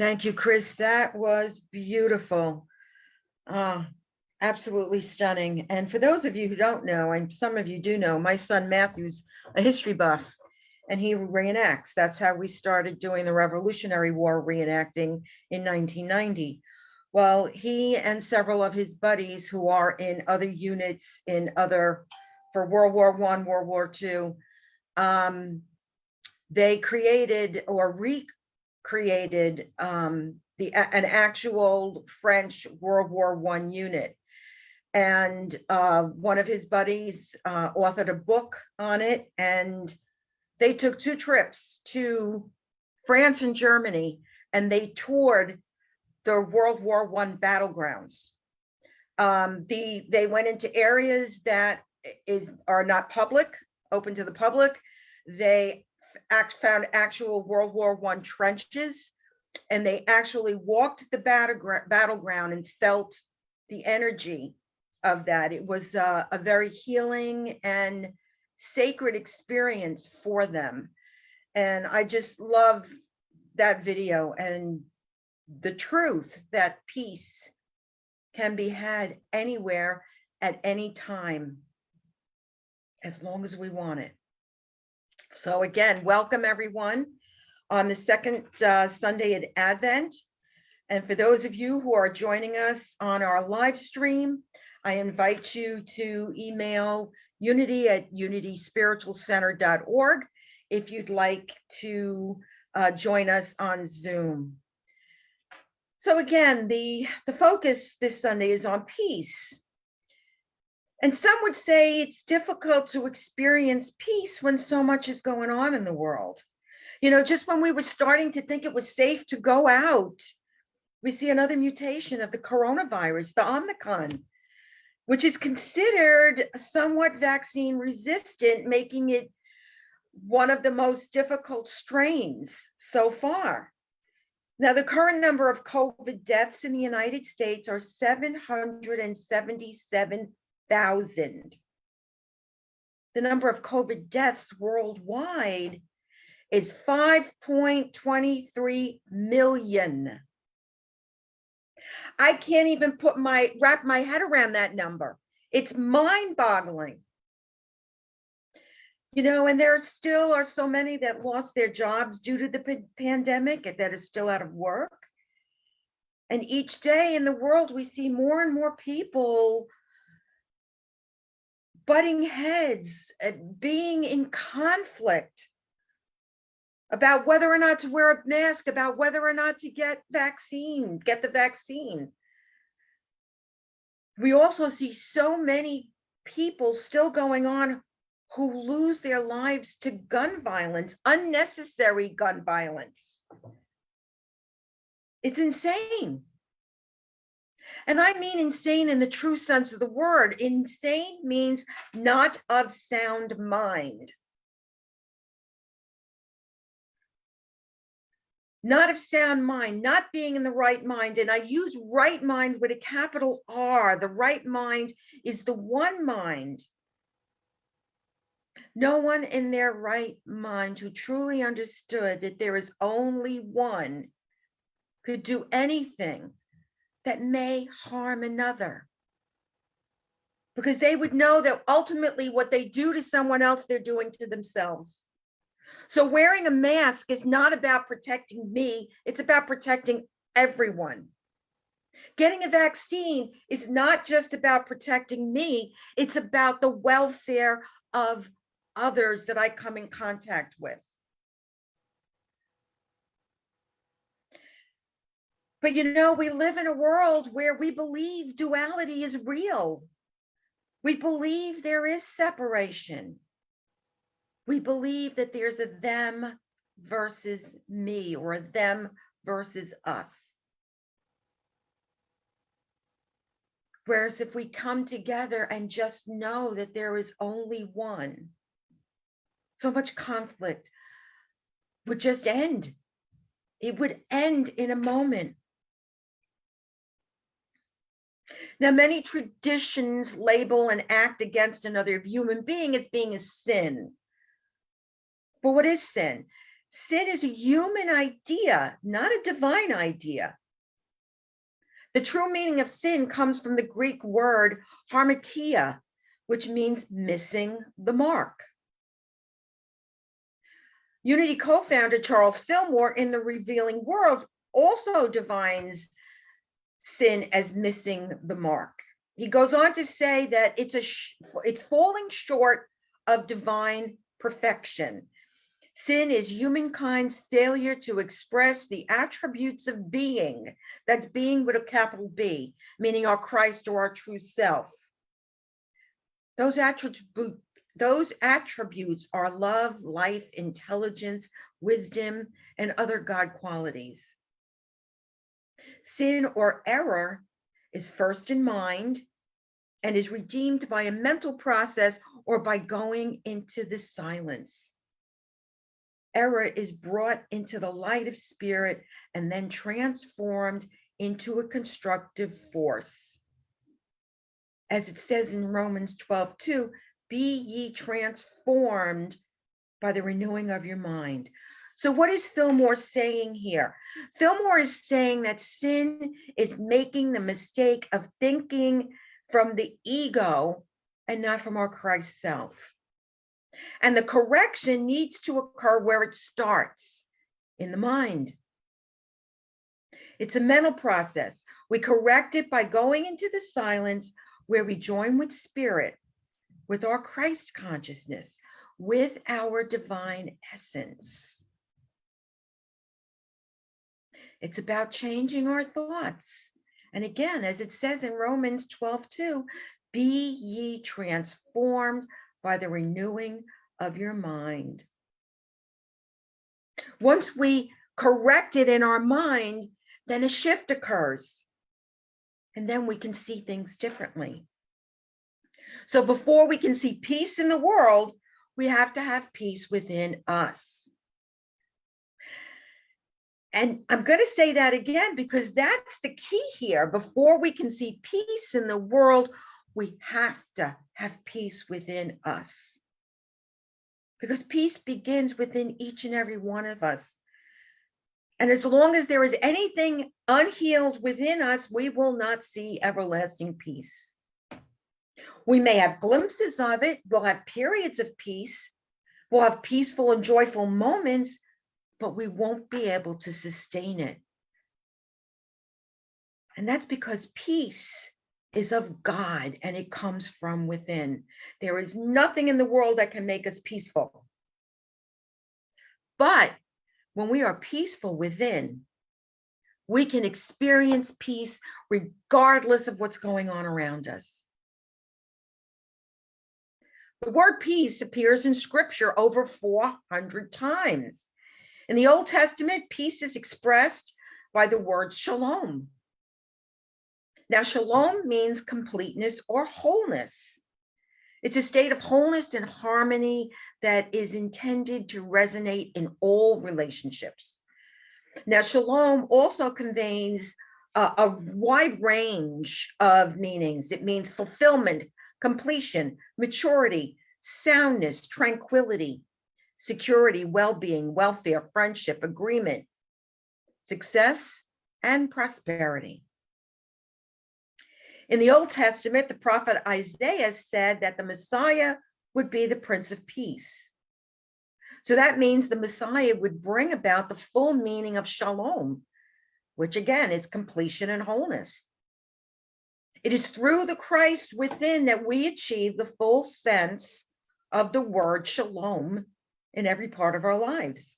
Thank you, Chris. That was beautiful. Uh, Absolutely stunning. And for those of you who don't know, and some of you do know, my son Matthew's a history buff and he reenacts. That's how we started doing the Revolutionary War reenacting in 1990. Well, he and several of his buddies who are in other units for World War I, World War II, they created or recreated an actual French World War I unit. And one of his buddies authored a book on it, and they took 2 trips to France and Germany, and they toured the World War I battlegrounds. They went into areas that are not open to the public. They found actual World War I trenches, and they actually walked the battleground and felt the energy of that. It was a very healing and sacred experience for them. And I just love that video and the truth that peace can be had anywhere at any time, as long as we want it. So again, welcome everyone on the second Sunday at Advent. And for those of you who are joining us on our live stream, I invite you to email unity@unityspiritualcenter.org if you'd like to join us on Zoom. So again, the focus this Sunday is on peace. And some would say it's difficult to experience peace when so much is going on in the world. You know, just when we were starting to think it was safe to go out, we see another mutation of the coronavirus, the Omicron, which is considered somewhat vaccine resistant, making it one of the most difficult strains so far. Now, the current number of COVID deaths in the United States are 777,000. The number of COVID deaths worldwide is 5.23 million. I can't even wrap my head around that number. It's mind-boggling. You know, and there still are so many that lost their jobs due to the pandemic and that are still out of work. And each day in the world, we see more and more people butting heads, being in conflict about whether or not to wear a mask, about whether or not to get the vaccine. We also see so many people still going on who lose their lives to gun violence, unnecessary gun violence. It's insane. And I mean insane in the true sense of the word. Insane means not of sound mind. Not of sound mind, not being in the right mind. And I use right mind with a capital R. The right mind is the one mind. No one in their right mind who truly understood that there is only one could do anything that may harm another. Because they would know that ultimately what they do to someone else, they're doing to themselves. So wearing a mask is not about protecting me, it's about protecting everyone. Getting a vaccine is not just about protecting me, it's about the welfare of others that I come in contact with. But you know, we live in a world where we believe duality is real. We believe there is separation. We believe that there's a them versus me or a them versus us. Whereas if we come together and just know that there is only one, so much conflict would just end. It would end in a moment. Now, many traditions label and act against another human being as being a sin. But what is sin? Sin is a human idea, not a divine idea. The true meaning of sin comes from the Greek word harmatia, which means missing the mark. Unity co-founder Charles Fillmore in The Revealing World also defines sin as missing the mark. He goes on to say that it's falling short of divine perfection. Sin is humankind's failure to express the attributes of being, that's being with a capital B, meaning our Christ or our true self. Those attributes are love, life, intelligence, wisdom, and other God qualities. Sin or error is first in mind and is redeemed by a mental process or by going into the silence. Error is brought into the light of spirit and then transformed into a constructive force. As it says in Romans 12:2, be ye transformed by the renewing of your mind. So what is Fillmore saying here? Fillmore is saying that sin is making the mistake of thinking from the ego and not from our Christ self. And the correction needs to occur where it starts, in the mind. It's a mental process. We correct it by going into the silence where we join with spirit, with our Christ consciousness, with our divine essence. It's about changing our thoughts. And again, as it says in Romans 12:2, be ye transformed by the renewing of your mind. Once we correct it in our mind, then a shift occurs. And then we can see things differently. So before we can see peace in the world, we have to have peace within us. And I'm going to say that again because that's the key here. Before we can see peace in the world, we have to have peace within us. Because peace begins within each and every one of us. And as long as there is anything unhealed within us, we will not see everlasting peace. We may have glimpses of it. We'll have periods of peace. We'll have peaceful and joyful moments, but we won't be able to sustain it. And that's because peace is of God and it comes from within. There is nothing in the world that can make us peaceful. But when we are peaceful within, we can experience peace regardless of what's going on around us. The word peace appears in scripture over 400 times. In the Old Testament, peace is expressed by the word shalom. Now, shalom means completeness or wholeness. It's a state of wholeness and harmony that is intended to resonate in all relationships. Now, shalom also conveys a wide range of meanings. It means fulfillment, completion, maturity, soundness, tranquility, security, well-being, welfare, friendship, agreement, success, and prosperity. In the Old Testament, the prophet Isaiah said that the Messiah would be the Prince of Peace. So that means the Messiah would bring about the full meaning of shalom, which again is completion and wholeness. It is through the Christ within that we achieve the full sense of the word shalom in every part of our lives.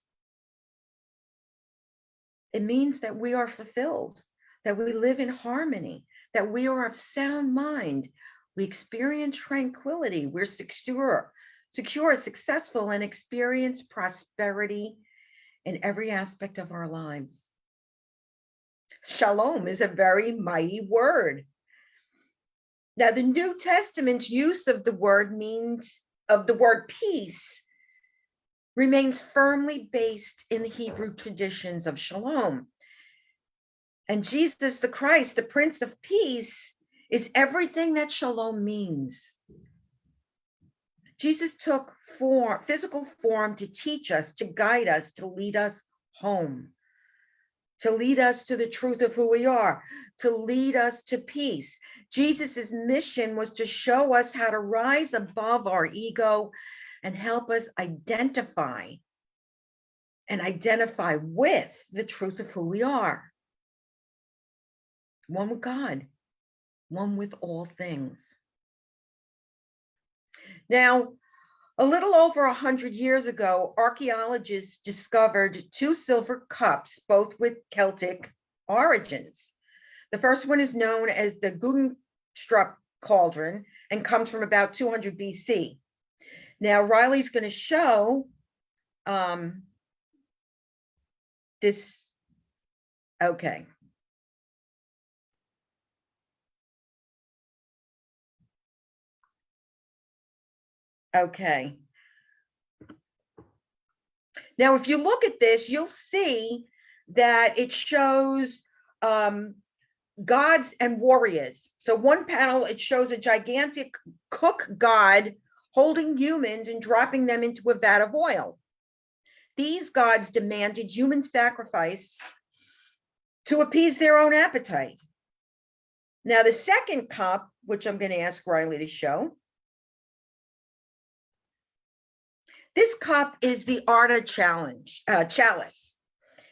It means that we are fulfilled, that we live in harmony, that we are of sound mind. We experience tranquility. We're secure, successful, and experience prosperity in every aspect of our lives. Shalom is a very mighty word. Now, the New Testament's use of the word peace remains firmly based in the Hebrew traditions of shalom. And Jesus the Christ, the Prince of Peace, is everything that shalom means. Jesus took physical form to teach us, to guide us, to lead us home, to lead us to the truth of who we are, to lead us to peace. Jesus's mission was to show us how to rise above our ego and help us identify with the truth of who we are. One with God, one with all things. Now, a little over 100 years ago, archaeologists discovered 2 silver cups, both with Celtic origins. The first one is known as the Guggenstrup cauldron and comes from about 200 BC. Now, Riley's going to show this. Okay. Okay. Now, if you look at this, you'll see that it shows gods and warriors. So one panel, it shows a gigantic cook god holding humans and dropping them into a vat of oil. These gods demanded human sacrifice to appease their own appetite. Now, the second cup, which I'm going to ask Riley to show, this cup is the Arda chalice,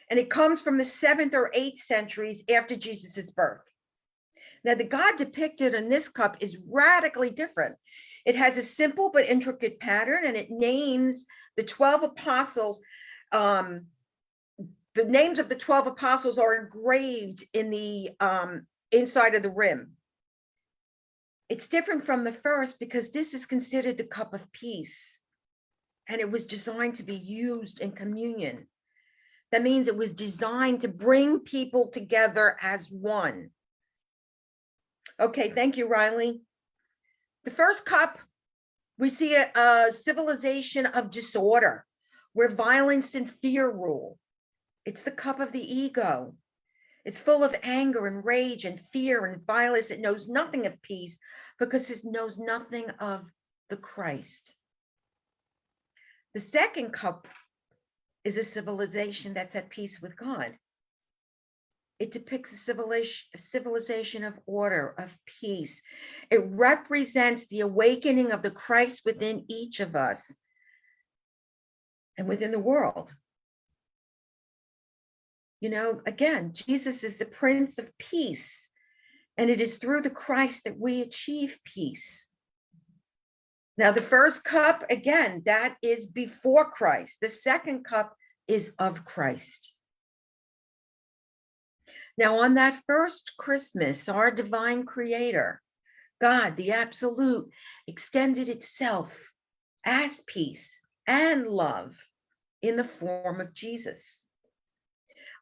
and it comes from the 7th or 8th centuries after Jesus's birth. Now, the God depicted in this cup is radically different. It has a simple but intricate pattern, and it names the 12 apostles. The names of the 12 apostles are engraved in the inside of the rim. It's different from the first because this is considered the cup of peace, and it was designed to be used in communion. That means it was designed to bring people together as one. Okay, thank you, Riley. The first cup, we see a civilization of disorder where violence and fear rule. It's the cup of the ego. It's full of anger and rage and fear and violence. It knows nothing of peace because it knows nothing of the Christ. The second cup is a civilization that's at peace with God. It depicts a civilization of order, of peace. It represents the awakening of the Christ within each of us and within the world. You know, again, Jesus is the Prince of Peace, and it is through the Christ that we achieve peace. Now, the first cup, again, that is before Christ. The second cup is of Christ. Now, on that first Christmas, our divine creator, God, the absolute, extended itself as peace and love in the form of Jesus.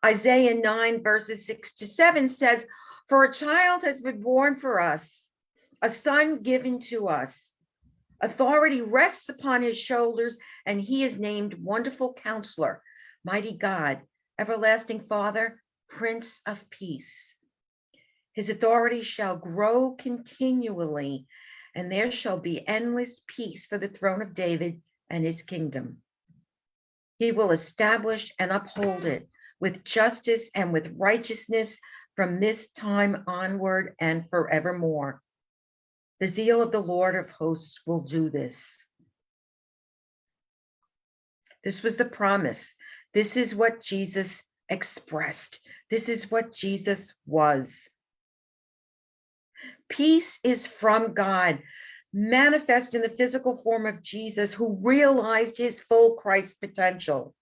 Isaiah 9 verses 6-7 says, "For a child has been born for us, a son given to us. Authority rests upon his shoulders, and he is named Wonderful Counselor, Mighty God, Everlasting Father, Prince of Peace. His authority shall grow continually, and there shall be endless peace for the throne of David and his kingdom. He will establish and uphold it with justice and with righteousness from this time onward and forevermore. The zeal of the Lord of hosts will do this." This was the promise. This is what Jesus expressed. This is what Jesus was. Peace is from God, manifest in the physical form of Jesus, who realized his full Christ potential.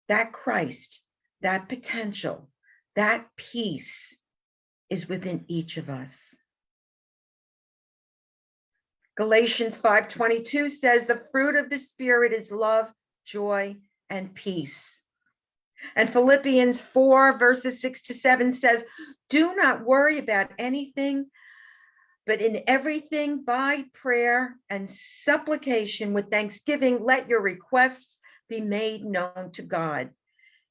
That Christ, that potential, that peace is within each of us. Galatians 5:22 says, "The fruit of the Spirit is love, joy, and peace." And Philippians 4 verses 6-7 says, "Do not worry about anything, but in everything by prayer and supplication with thanksgiving, let your requests be made known to God.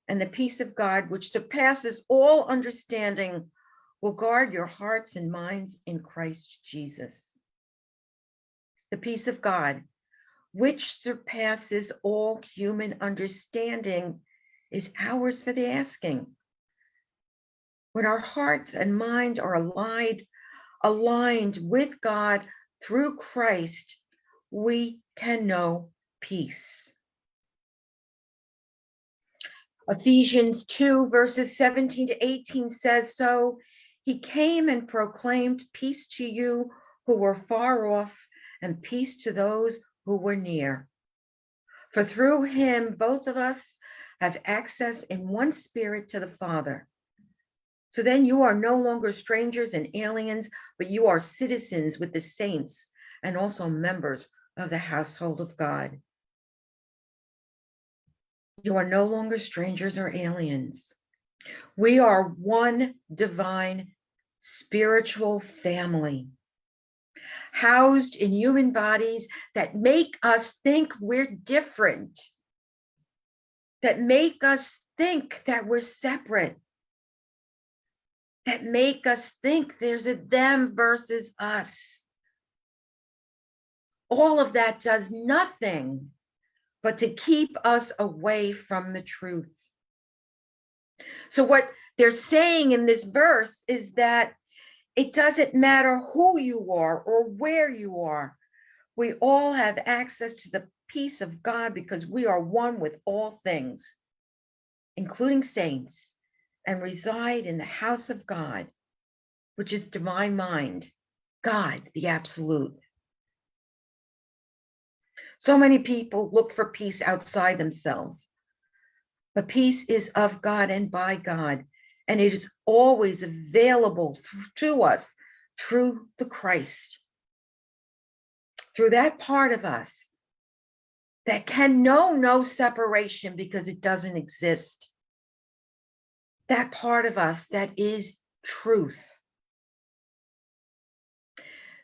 And the peace of God, which surpasses all understanding, will guard your hearts and minds in Christ Jesus." the peace of God, which surpasses all human understanding, is ours for the asking. When our hearts and mind are aligned with God through Christ, we can know peace. Ephesians 2, verses 17 to 18 says, "So he came and proclaimed peace to you who were far off and peace to those who were near. For through him, both of us have access in one spirit to the Father. So then you are no longer strangers and aliens, but you are citizens with the saints and also members of the household of God." You are no longer strangers or aliens. We are one divine spiritual family, housed in human bodies that make us think we're different, that make us think that we're separate, that make us think there's a them versus us. All of that does nothing but to keep us away from the truth. So what they're saying in this verse is that it doesn't matter who you are or where you are. We all have access to the peace of God because we are one with all things, including saints, and reside in the house of God, which is divine mind, God, the absolute. So many people look for peace outside themselves, but peace is of God and by God, and it is always available to us through the Christ, through that part of us that can know no separation because it doesn't exist. That part of us that is truth.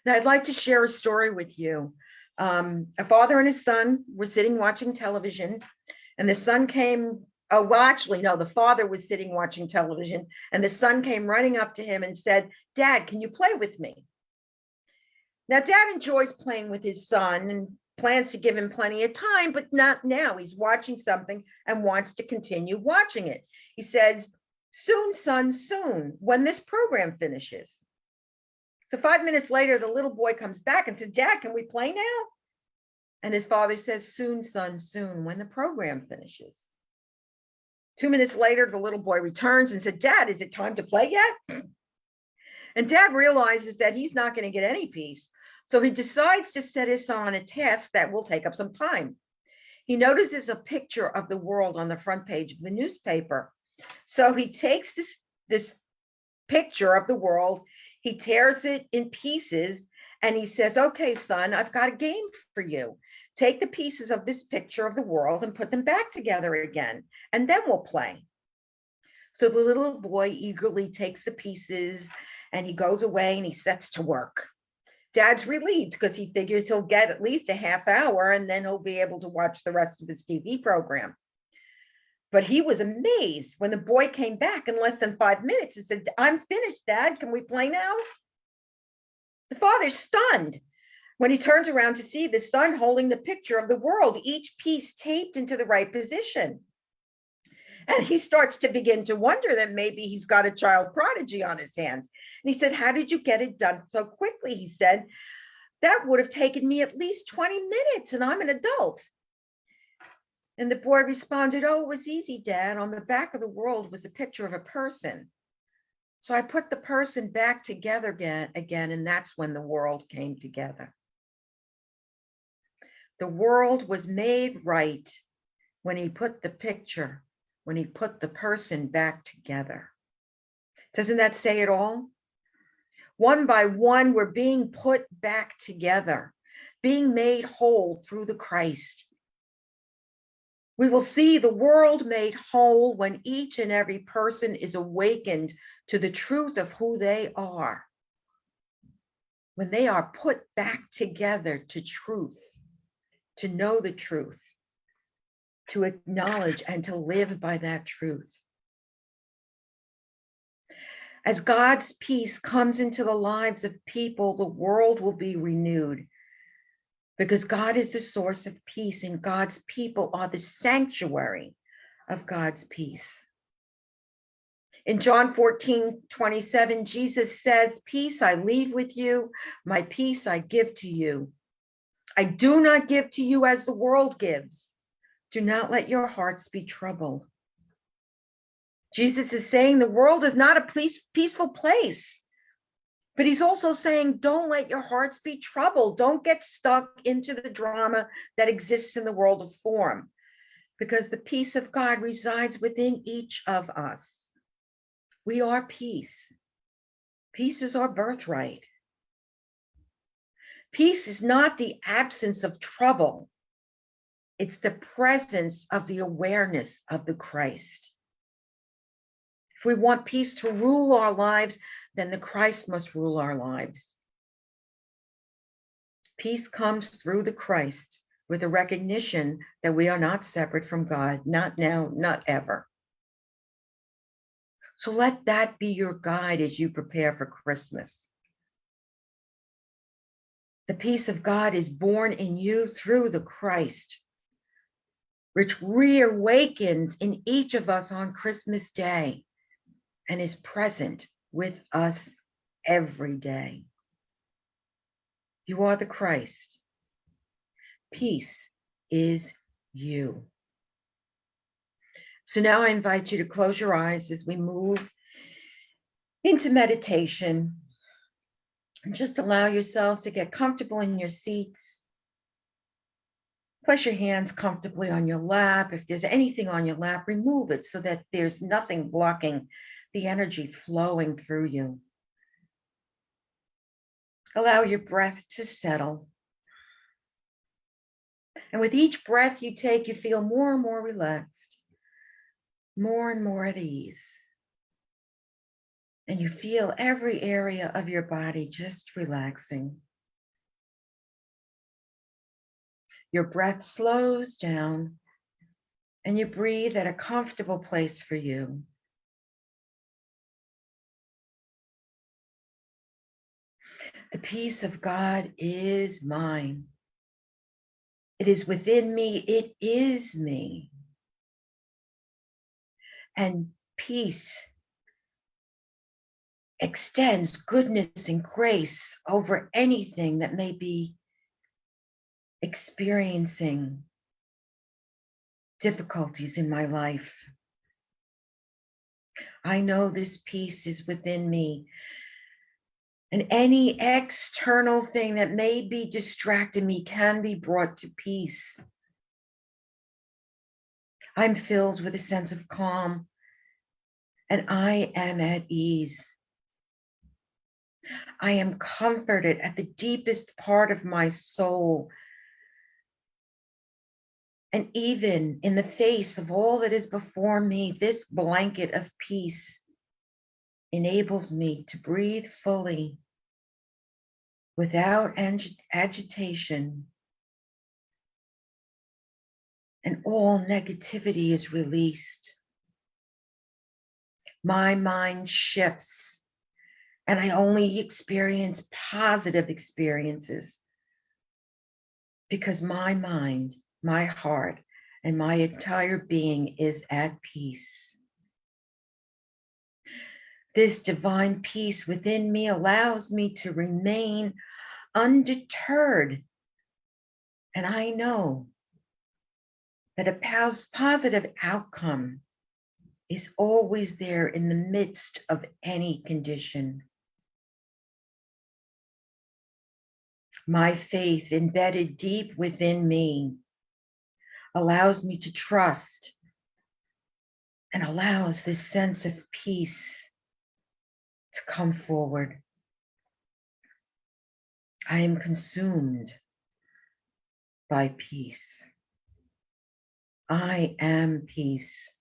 Now, I'd like to share a story with you. A father and his son were sitting watching television, and the son came. Oh, well, actually, no, the father was sitting watching television, and the son came running up to him and said, "Dad, can you play with me?" Now, Dad enjoys playing with his son and plans to give him plenty of time, but not now. He's watching something and wants to continue watching it. He says, "Soon, son, soon, when this program finishes." So 5 minutes later, the little boy comes back and said, "Dad, can we play now?" And his father says, "Soon, son, soon, when the program finishes." 2 minutes later, the little boy returns and said, "Dad, is it time to play yet?" And Dad realizes that he's not going to get any peace. So he decides to set his son on a task that will take up some time. He notices a picture of the world on the front page of the newspaper. So he takes this picture of the world, he tears it in pieces, and he says, "Okay, son, I've got a game for you. Take the pieces of this picture of the world and put them back together again, and then we'll play." So the little boy eagerly takes the pieces and he goes away and he sets to work. Dad's relieved because he figures he'll get at least a half hour and then he'll be able to watch the rest of his TV program. But he was amazed when the boy came back in less than 5 minutes and said, "I'm finished, Dad. Can we play now?" The father's stunned when he turns around to see the son holding the picture of the world, each piece taped into the right position. And he starts to begin to wonder that maybe he's got a child prodigy on his hands. And he said, "How did you get it done so quickly?" He said, "That would have taken me at least 20 minutes and I'm an adult." And the boy responded, "Oh, it was easy, Dad. On the back of the world was a picture of a person. So I put the person back together again, and that's when the world came together." The world was made right when he put the picture, when he put the person back together. Doesn't that say it all? One by one, we're being put back together, being made whole through the Christ. We will see the world made whole when each and every person is awakened to the truth of who they are. When they are put back together to truth, to know the truth, to acknowledge and to live by that truth. As God's peace comes into the lives of people, the world will be renewed. because God is the source of peace, and God's people are the sanctuary of God's peace. In John 14:27, Jesus says, "Peace I leave with you, my peace I give to you. I do not give to you as the world gives. Do not let your hearts be troubled." Jesus is saying the world is not a peaceful place, but he's also saying, don't let your hearts be troubled. Don't get stuck into the drama that exists in the world of form, because the peace of God resides within each of us. We are peace. Peace is our birthright. Peace is not the absence of trouble. It's the presence of the awareness of the Christ. If we want peace to rule our lives, then the Christ must rule our lives. Peace comes through the Christ with a recognition that we are not separate from God, not now, not ever. So let that be your guide as you prepare for Christmas. The peace of God is born in you through the Christ, which reawakens in each of us on Christmas Day and is present with us every day. You are the Christ. Peace is you. So now I invite you to close your eyes as we move into meditation, and just allow yourselves to get comfortable in your seats. Place your hands comfortably on your lap. If there's anything on your lap, remove it so that there's nothing blocking the energy flowing through you. Allow your breath to settle. And with each breath you take, you feel more and more relaxed, more and more at ease. And you feel every area of your body just relaxing. Your breath slows down and you breathe at a comfortable place for you. The peace of God is mine. It is within me. It is me. And peace extends goodness and grace over anything that may be experiencing difficulties in my life. I know this peace is within me. And any external thing that may be distracting me can be brought to peace. I'm filled with a sense of calm, and I am at ease. I am comforted at the deepest part of my soul. And even in the face of all that is before me, this blanket of peace enables me to breathe fully without agitation. And all negativity is released. My mind shifts, and I only experience positive experiences because my mind, my heart, and my entire being is at peace. This divine peace within me allows me to remain undeterred. And I know that a positive outcome is always there in the midst of any condition. My faith embedded deep within me allows me to trust and allows this sense of peace to come forward. I am consumed by peace. I am peace.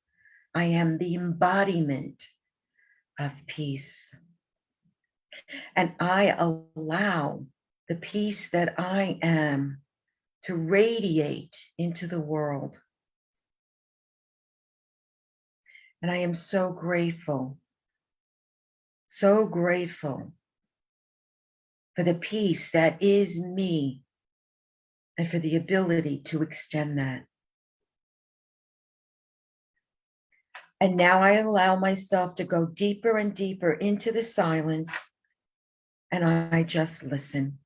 I am the embodiment of peace. And I allow the peace that I am to radiate into the world. And I am so grateful for the peace that is me and for the ability to extend that. And now I allow myself to go deeper and deeper into the silence, and I just listen.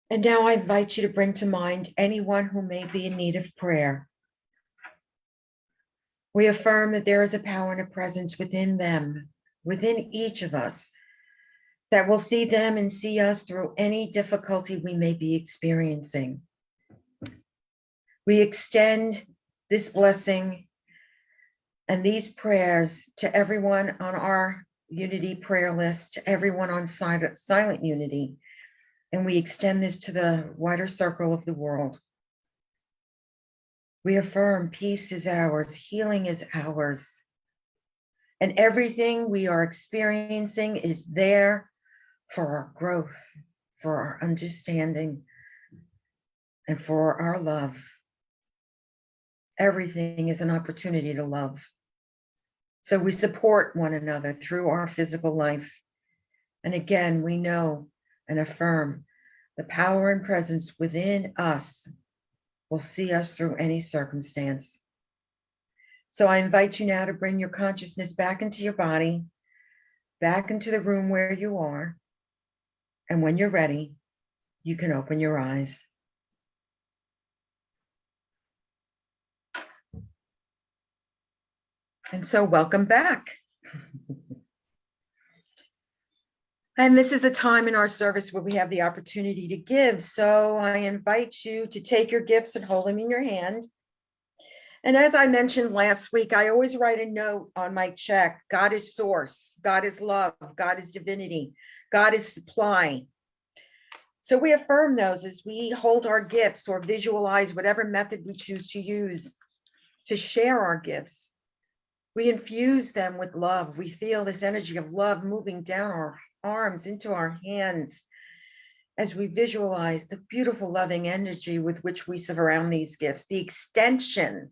And now I invite you to bring to mind anyone who may be in need of prayer. We affirm that there is a power and a presence within them, within each of us, that will see them and see us through any difficulty we may be experiencing. We extend this blessing and these prayers to everyone on our unity prayer list, to everyone on silent unity, and we extend this to the wider circle of the world. We affirm peace is ours, healing is ours, and everything we are experiencing is there for our growth, for our understanding, and for our love. Everything is an opportunity to love. So we support one another through our physical life. And again, we know and affirm the power and presence within us will see us through any circumstance. So I invite you now to bring your consciousness back into your body, back into the room where you are. And when you're ready, you can open your eyes. And so welcome back. And this is the time in our service where we have the opportunity to give. So I invite you to take your gifts and hold them in your hand. And as I mentioned last week, I always write a note on my check. God is source, God is love, God is divinity, God is supply. So we affirm those as we hold our gifts or visualize whatever method we choose to use to share our gifts. We infuse them with love. We feel this energy of love moving down our arms into our hands as we visualize the beautiful loving energy with which we surround these gifts, the extension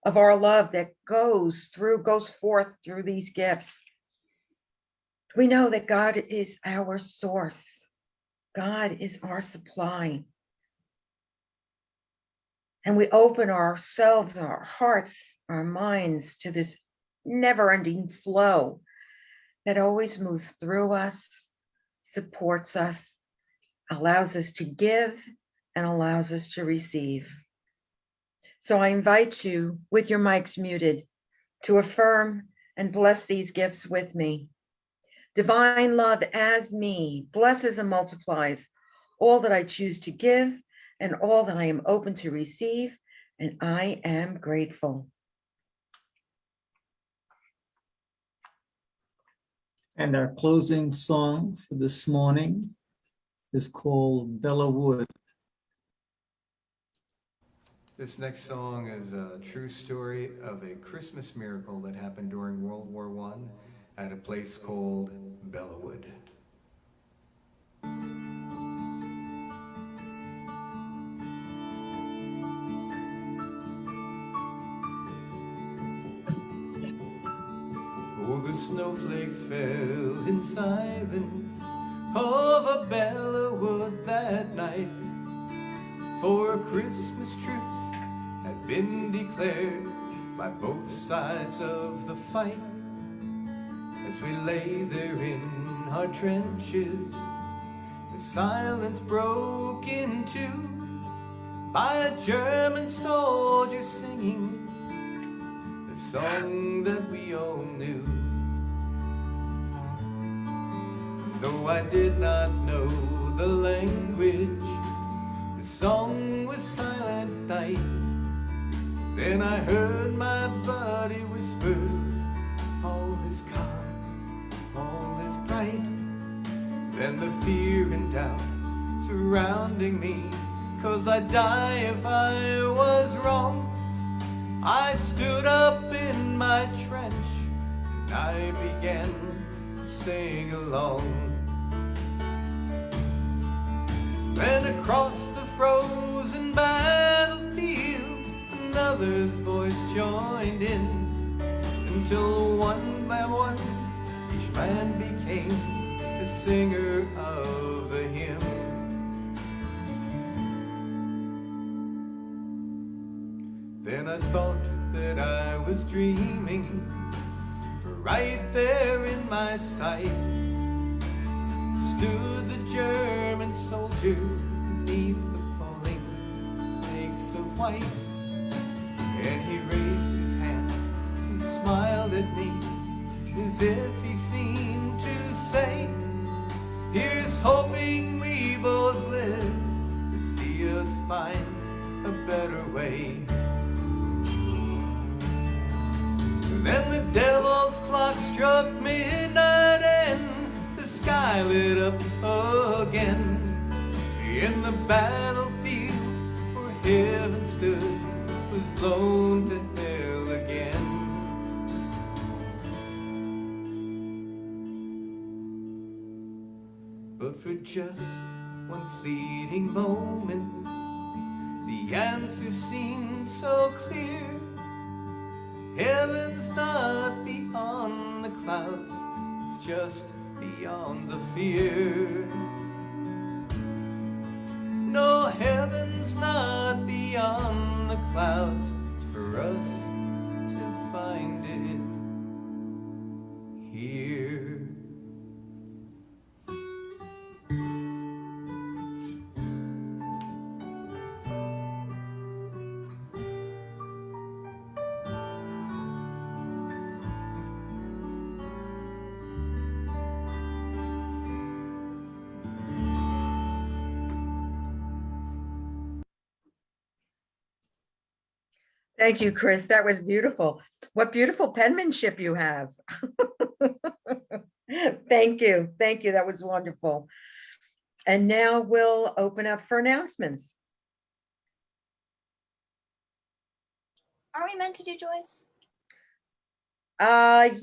of our love that goes forth through these gifts. We know that God is our source. God is our supply. And we open ourselves, our hearts, our minds to this never-ending flow that always moves through us, supports us, allows us to give, and allows us to receive. So I invite you, with your mics muted, to affirm and bless these gifts with me. Divine love as me blesses and multiplies all that I choose to give and all that I am open to receive, and I am grateful. And our closing song for this morning is called Bella Wood. This next song is a true story of a Christmas miracle that happened during World War I at a place called Bellawood. Oh, the snowflakes fell in silence over Bellawood that night, for a Christmas truce had been declared by both sides of the fight. As we lay there in our trenches, the silence broke in two by a German soldier singing the song that we all knew. Though I did not know the language, the song was Silent Night. Then I heard my buddy whisper, all is calm, all is bright. Then the fear and doubt surrounding me, 'cause I'd die if I was wrong. I stood up in my trench and I began to sing along. Then across the frozen battlefield, another's voice joined in, until one by one each man became the singer of the hymn. Then I thought that I was dreaming, for right there in my sight stood the German soldier beneath the falling flakes of white. And he raised his hand and smiled at me, as if he seemed to say, here's hoping we both live to see us find a better way. Then the devil's clock struck midnight and the sky lit up again. In the battlefield where heaven stood was blown to hell again. But for just one fleeting moment, the answer seemed so clear. Heaven's not beyond the clouds, it's just beyond the fear. No, heaven's not beyond the clouds, it's for us to find it here. Thank you, Chris. That was beautiful. What beautiful penmanship you have. Thank you. Thank you. That was wonderful. And now we'll open up for announcements. Are we meant to do Joyce? Yes.